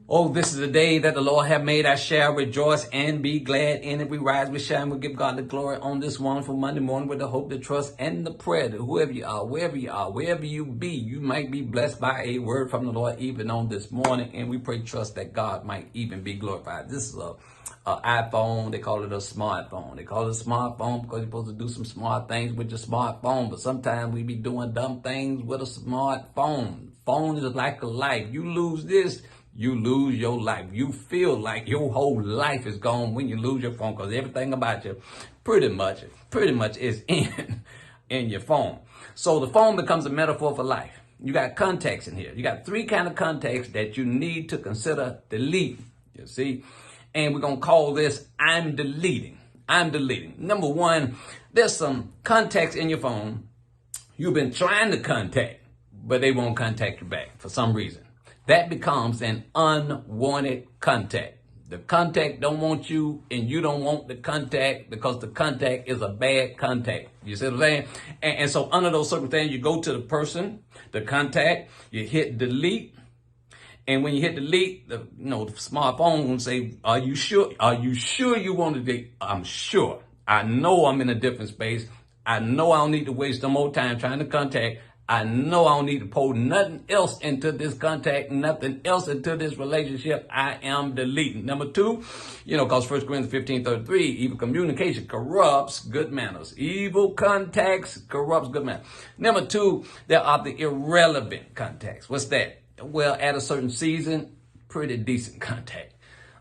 Oh, this is the day that the Lord have made. I shall rejoice and be glad in it. We rise, we shine, we give God the glory on this wonderful Monday morning with the hope, the trust, and the prayer that whoever you are, wherever you are, wherever you be, you might be blessed by a word from the Lord even on this morning. And we pray, trust that God might even be glorified. This is a iPhone. They call it a smartphone. They call it a smartphone because you're supposed to do some smart things with your smartphone. But sometimes we be doing dumb things with a smartphone. Phone is like a life. You lose this, you lose your life. You feel like your whole life is gone when you lose your phone because everything about you pretty much is in your phone. So the phone becomes a metaphor for life. You got contacts in here. You got three kind of contacts that you need to consider deleting. You see? And we're going to call this I'm deleting. I'm deleting. Number one, there's some contacts in your phone you've been trying to contact, but they won't contact you back for some reason. That becomes an unwanted contact. The contact don't want you and you don't want the contact because the contact is a bad contact. You see what I'm saying? And so under those circumstances, you go to the person, the contact, you hit delete. And when you hit delete, the smartphone will say, are you sure? Are you sure you want to delete? I'm sure. I know I'm in a different space. I know I don't need to waste no more time trying to contact. I know I don't need to pour nothing else into this contact, nothing else into this relationship. I am deleting. Number two, because 1 Corinthians 15:33, evil communication corrupts good manners. Evil contacts corrupts good manners. Number two, there are the irrelevant contacts. What's that? Well, at a certain season, pretty decent contact.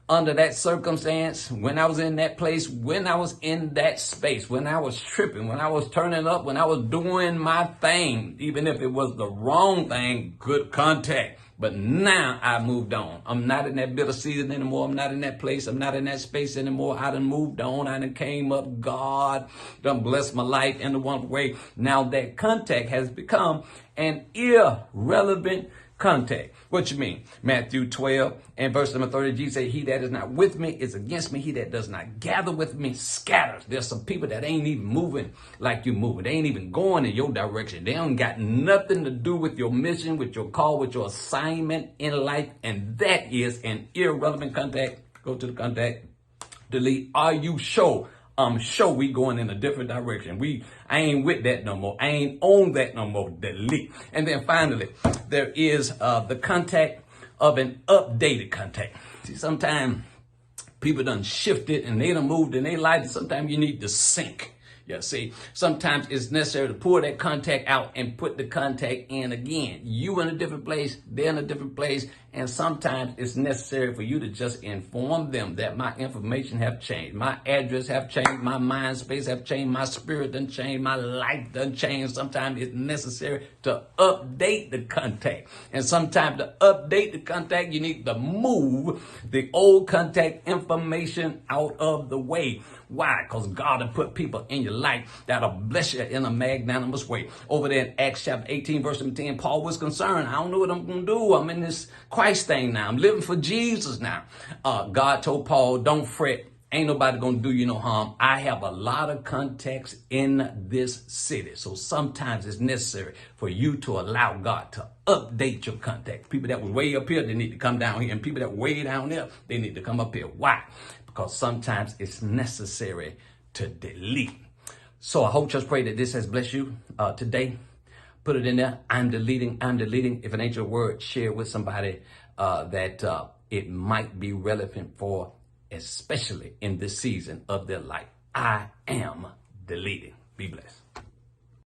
Under that circumstance, when I was in that place, when I was in that space, when I was tripping, when I was turning up, when I was doing my thing, even if it was the wrong thing, good contact. But now I moved on. I'm not in that bitter season anymore. I'm not in that place. I'm not in that space anymore. I done moved on. I done came up. God done blessed my life in the one way. Now that contact has become an irrelevant contact. What you mean? Matthew 12 and verse number 30, Jesus said, he that is not with me is against me. He that does not gather with me scatters. There's some people that ain't even moving like you moving. They ain't even going in your direction. They don't got nothing to do with your mission, with your call, with your assignment in life. And that is an irrelevant contact. Go to the contact, delete. Are you sure? I'm sure we going in a different direction. I ain't with that no more. I ain't on that no more. Delete. And then finally, there is the contact of an updated contact. See, sometimes people done shifted and they done moved in their life. Sometimes you need to sync. Yeah, see, sometimes it's necessary to pull that contact out and put the contact in again. You in a different place, they're in a different place, and sometimes it's necessary for you to just inform them that my information have changed. My address have changed, my mind space have changed, my spirit done changed, my life done changed. Sometimes it's necessary to update the contact. And sometimes to update the contact, you need to move the old contact information out of the way. Why? Because God will put people in your life that'll bless you in a magnanimous way. Over there in Acts chapter 18, verse 10, Paul was concerned. I don't know what I'm going to do. I'm in this Christ thing now. I'm living for Jesus now. God told Paul, don't fret. Ain't nobody going to do you no harm. I have a lot of contacts in this city. So sometimes it's necessary for you to allow God to update your contacts. People that were way up here, they need to come down here. And people that were way down there, they need to come up here. Why? Because sometimes it's necessary to delete. So I hope, just pray that this has blessed you today. Put it in there. I'm deleting. I'm deleting. If it ain't your word, share with somebody that it might be relevant for, especially in this season of their life. I am deleting. Be blessed.